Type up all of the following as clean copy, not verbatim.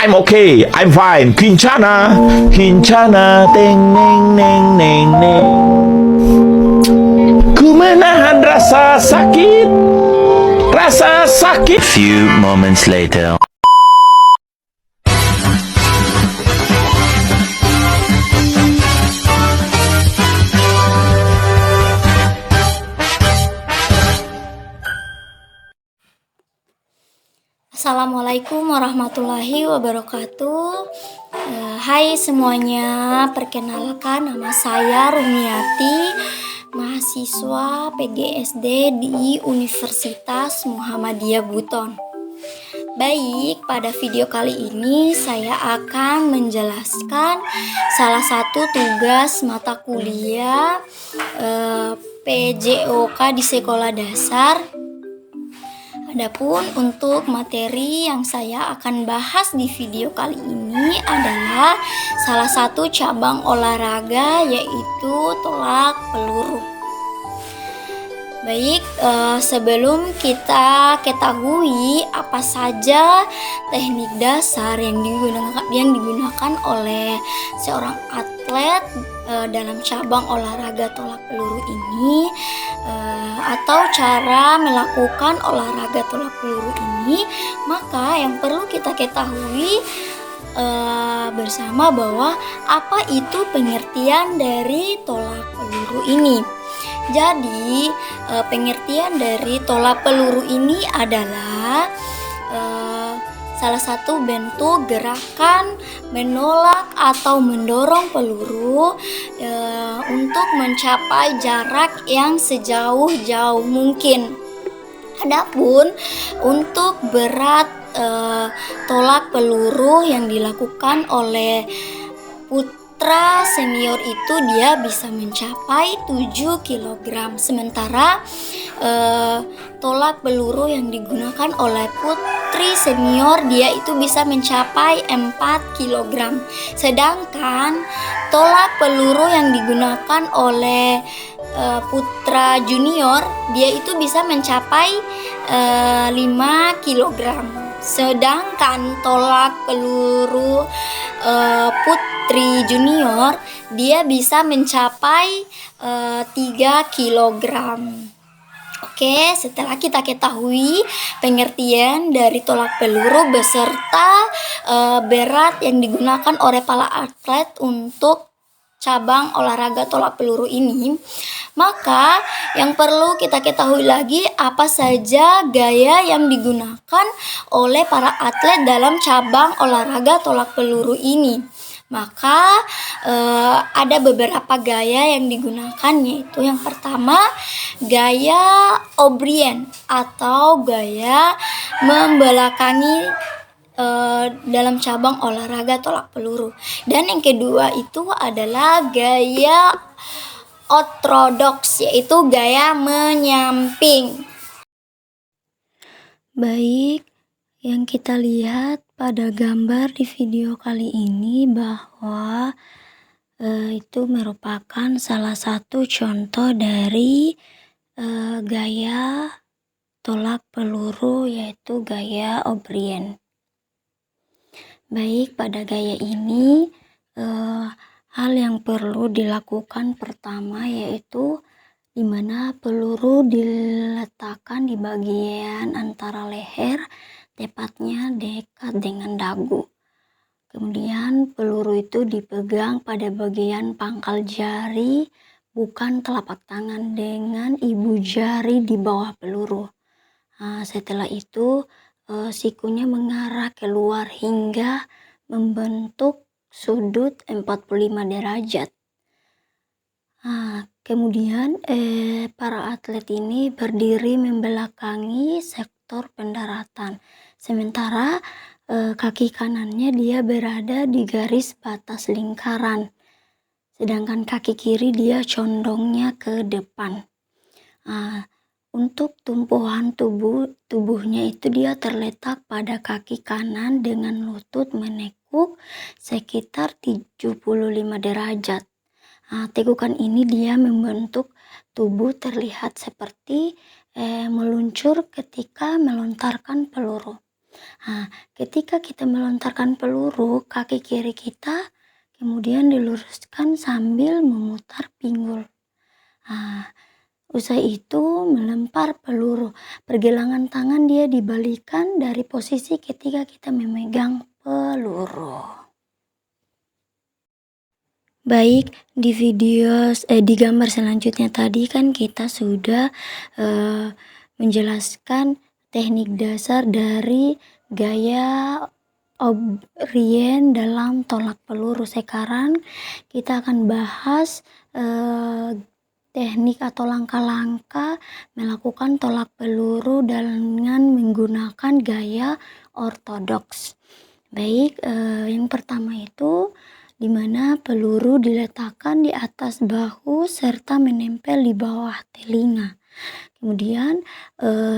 I'm okay. I'm fine. Kincana. Kincana. Teng neng neng neng neng. Ku menahan rasa sakit. Rasa sakit. Few moments later. Assalamualaikum warahmatullahi wabarakatuh. Hai semuanya, perkenalkan nama saya Rumiati, mahasiswa PGSD di Universitas Muhammadiyah Buton. Baik, pada video kali ini saya akan menjelaskan salah satu tugas mata kuliah PJOK di sekolah dasar. Adapun untuk materi yang saya akan bahas di video kali ini adalah salah satu cabang olahraga, yaitu tolak peluru. Baik, sebelum kita ketahui apa saja teknik dasar yang digunakan oleh seorang atlet dalam cabang olahraga tolak peluru ini, atau cara melakukan olahraga tolak peluru ini, maka yang perlu kita ketahui bersama bahwa apa itu pengertian dari tolak peluru ini. Jadi pengertian dari tolak peluru ini adalah salah satu bentuk gerakan menolak atau mendorong peluru untuk mencapai jarak yang sejauh-jauh mungkin. Adapun untuk berat tolak peluru yang dilakukan oleh putra senior itu dia bisa mencapai 7 kg. Sementara tolak peluru yang digunakan oleh putri senior dia itu bisa mencapai 4 kg. Sedangkan tolak peluru yang digunakan oleh putra junior dia itu bisa mencapai 5 kg. Sedangkan tolak peluru putri junior dia bisa mencapai 3 kg. Oke, setelah kita ketahui pengertian dari tolak peluru beserta berat yang digunakan oleh para atlet untuk cabang olahraga tolak peluru ini, maka yang perlu kita ketahui lagi apa saja gaya yang digunakan oleh para atlet dalam cabang olahraga tolak peluru ini. Maka ada beberapa gaya yang digunakan, yaitu yang pertama gaya O'Brien atau gaya membelakangi dalam cabang olahraga tolak peluru. Dan yang kedua itu adalah gaya ortodoks, yaitu gaya menyamping. Baik, yang kita lihat pada gambar di video kali ini bahwa itu merupakan salah satu contoh dari gaya tolak peluru, yaitu gaya O'Brien. Baik, pada gaya ini hal yang perlu dilakukan pertama yaitu di mana peluru diletakkan di bagian antara leher, tepatnya dekat dengan dagu. Kemudian peluru itu dipegang pada bagian pangkal jari, bukan telapak tangan, dengan ibu jari di bawah peluru. Setelah itu sikunya mengarah keluar hingga membentuk sudut 45 derajat. Kemudian para atlet ini berdiri membelakangi sektor pendaratan, sementara kaki kanannya dia berada di garis batas lingkaran, sedangkan kaki kiri dia condongnya ke depan. Untuk tumpuan tubuhnya itu dia terletak pada kaki kanan dengan lutut menekuk sekitar 75 derajat. Tekukan ini dia membentuk tubuh terlihat seperti meluncur ketika melontarkan peluru. Nah, ketika kita melontarkan peluru, kaki kiri kita kemudian diluruskan sambil memutar pinggul. Nah, usai itu melempar peluru. Pergelangan tangan dia dibalikan dari posisi ketika kita memegang peluru. Baik, di gambar selanjutnya tadi kan kita sudah menjelaskan teknik dasar dari gaya O'Brien dalam tolak peluru. Sekarang kita akan bahas teknik atau langkah-langkah melakukan tolak peluru dengan menggunakan gaya ortodoks. Baik, yang pertama itu di mana peluru diletakkan di atas bahu serta menempel di bawah telinga. Kemudian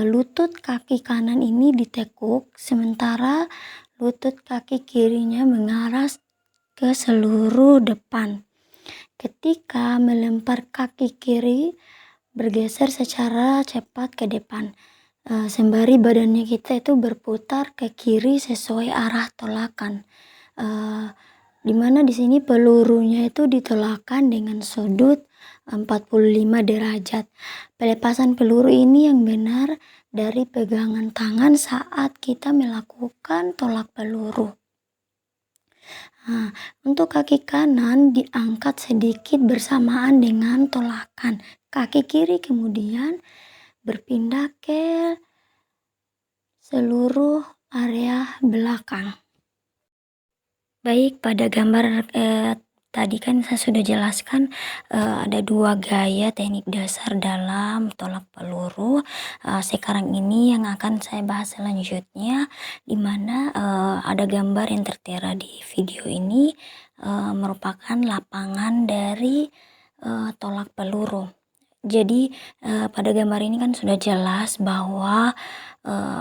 lutut kaki kanan ini ditekuk, sementara lutut kaki kirinya mengarah ke seluruh depan. Ketika melempar, kaki kiri bergeser secara cepat ke depan, sembari badannya kita itu berputar ke kiri sesuai arah tolakan. Dimana di sini pelurunya itu ditolakkan dengan sudut 45 derajat. Pelepasan peluru ini yang benar dari pegangan tangan saat kita melakukan tolak peluru. Nah, untuk kaki kanan diangkat sedikit bersamaan dengan tolakan. Kaki kiri kemudian berpindah ke seluruh area belakang. Baik, pada gambar tadi kan saya sudah jelaskan ada dua gaya teknik dasar dalam tolak peluru. Sekarang ini yang akan saya bahas selanjutnya, di mana ada gambar yang tertera di video ini merupakan lapangan dari tolak peluru. Jadi pada gambar ini kan sudah jelas bahwa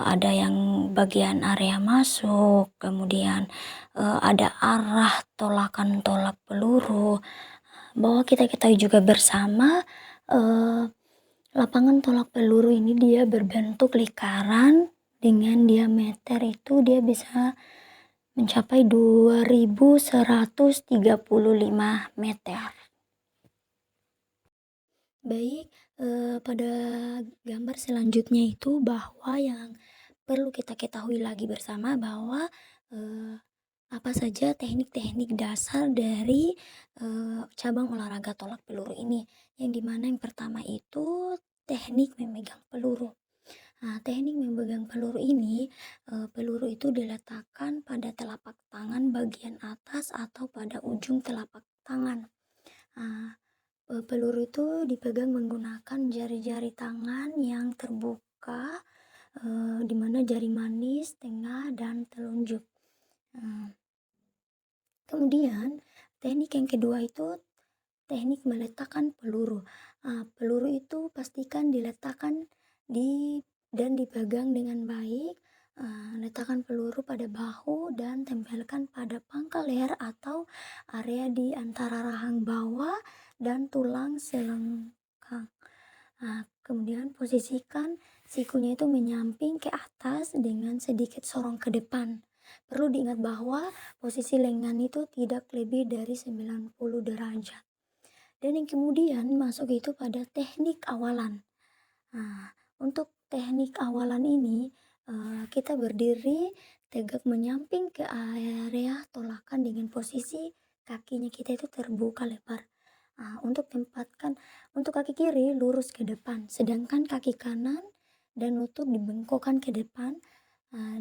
ada yang bagian area masuk, kemudian ada arah tolakan tolak peluru. Bahwa kita ketahui juga bersama lapangan tolak peluru ini dia berbentuk lingkaran dengan diameter itu dia bisa mencapai 2135 meter. Baik, pada gambar selanjutnya itu bahwa yang perlu kita ketahui lagi bersama bahwa apa saja teknik-teknik dasar dari cabang olahraga tolak peluru ini. Yang dimana yang pertama itu teknik memegang peluru. Nah, teknik memegang peluru ini, peluru itu diletakkan pada telapak tangan bagian atas atau pada ujung telapak tangan. Nah, peluru itu dipegang menggunakan jari-jari tangan yang terbuka, di mana jari manis, tengah, dan telunjuk. Kemudian teknik yang kedua itu teknik meletakkan peluru. Peluru itu pastikan diletakkan dan dipegang dengan baik. Letakkan peluru pada bahu dan tempelkan pada pangkal leher atau area di antara rahang bawah dan tulang selangkang. Kemudian posisikan sikunya itu menyamping ke atas dengan sedikit sorong ke depan. Perlu diingat bahwa posisi lengan itu tidak lebih dari 90 derajat. Dan yang kemudian masuk itu pada teknik awalan. Untuk teknik awalan ini kita berdiri tegak menyamping ke area tolakan dengan posisi kakinya kita itu terbuka lebar. Untuk kaki kiri lurus ke depan, sedangkan kaki kanan dan lutut dibengkokkan ke depan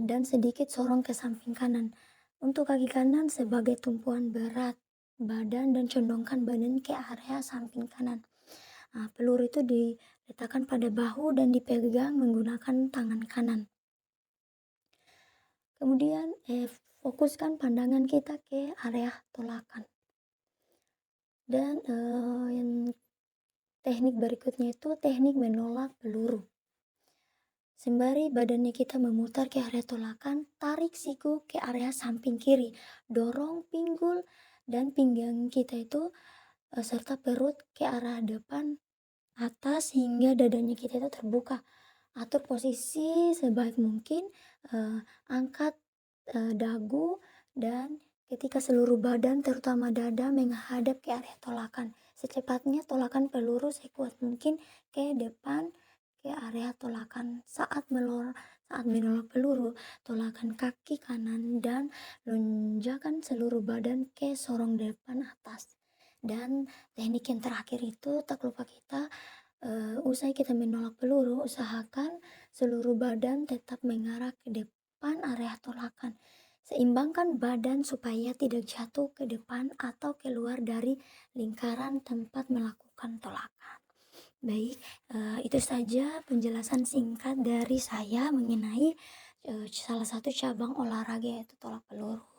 dan sedikit sorong ke samping kanan. Untuk kaki kanan sebagai tumpuan berat badan dan condongkan badan ke area samping kanan. Peluru itu diletakkan pada bahu dan dipegang menggunakan tangan kanan. Kemudian fokuskan pandangan kita ke area tolakan. Dan yang teknik berikutnya itu teknik menolak peluru. Sembari badannya kita memutar ke area tolakan, tarik siku ke area samping kiri, dorong pinggul dan pinggang kita itu serta perut ke arah depan atas hingga dadanya kita itu terbuka. Atur posisi sebaik mungkin, angkat dagu, dan ketika seluruh badan terutama dada menghadap ke area tolakan. Secepatnya tolakan peluru sekuat mungkin ke depan, ke area tolakan. Saat menolak peluru, tolakan kaki kanan dan lonjakan seluruh badan ke sorong depan atas. Dan teknik yang terakhir itu tak lupa kita, usai kita menolak peluru, usahakan seluruh badan tetap mengarah ke depan area tolakan. Seimbangkan badan supaya tidak jatuh ke depan atau keluar dari lingkaran tempat melakukan tolakan. Baik, itu saja penjelasan singkat dari saya mengenai salah satu cabang olahraga yaitu tolak peluru.